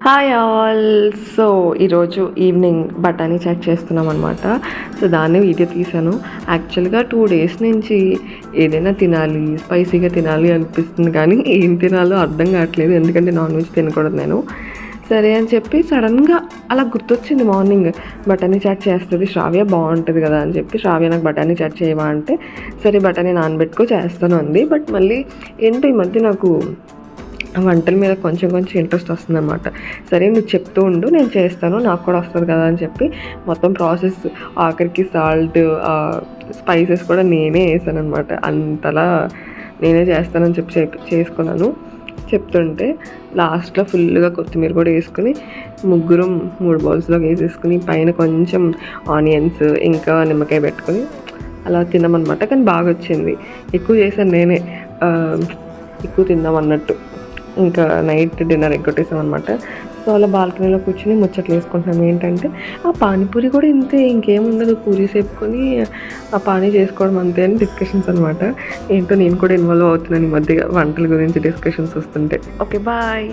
Hi all. So ఈరోజు evening బఠానీ chat చేస్తున్నాం అనమాట. సో దాన్ని వీడియో తీశాను. యాక్చువల్గా 2 days నుంచి ఏదైనా తినాలి, స్పైసీగా తినాలి అనిపిస్తుంది, కానీ ఏం తినాలో అర్థం కావట్లేదు. ఎందుకంటే నాన్ వెజ్ తినకూడదు నేను. సరే అని చెప్పి సడన్గా అలా గుర్తొచ్చింది మార్నింగ్, బఠానీ చాట్ చేస్తుంది శ్రావ్య, బాగుంటుంది కదా అని చెప్పి, శ్రావ్య నాకు బఠానీ చాట్ చేయవా అంటే సరే బఠానీ నానబెట్టుకో చేస్తాను అంది. బట్ మళ్ళీ ఏంటో ఈ మధ్య నాకు వంటల మీద కొంచెం ఇంట్రెస్ట్ వస్తుందన్నమాట. సరే నువ్వు చెప్తూ ఉండు, నేను చేస్తాను, నాకు కూడా వస్తుంది కదా అని చెప్పి మొత్తం ప్రాసెస్, ఆఖరికి సాల్ట్, స్పైసెస్ కూడా నేనే వేసాను అనమాట. అంతలా నేనే చేస్తానని చెప్పి చేసుకున్నాను. చెప్తుంటే లాస్ట్లో ఫుల్గా కొత్తిమీర కూడా వేసుకుని ముగ్గురం 3 బౌల్స్లోకి వేసేసుకుని పైన కొంచెం ఆనియన్స్ ఇంకా నిమ్మకాయ పెట్టుకొని అలా తిన్నామన్నమాట. కానీ బాగా వచ్చింది. ఎక్కువ చేశాను నేనే, ఎక్కువ తిందాం అన్నట్టు. ఇంకా నైట్ డిన్నర్ ఎగ్గొట్టేసాం అనమాట. సో అలా బాల్కనీలో కూర్చొని ముచ్చట్లు వేసుకుంటున్నాం. ఏంటంటే ఆ పానీపూరి కూడా ఇంతే, ఇంకేముండదు, పూరి సేపుకొని ఆ పానీ చేసుకోవడం అంతే అని డిస్కషన్స్ అనమాట. ఏంటో నేను కూడా ఇన్వాల్వ్ అవుతున్నాను ఈ మధ్య వంటల గురించి డిస్కషన్స్ వస్తుంటే. Okay bye.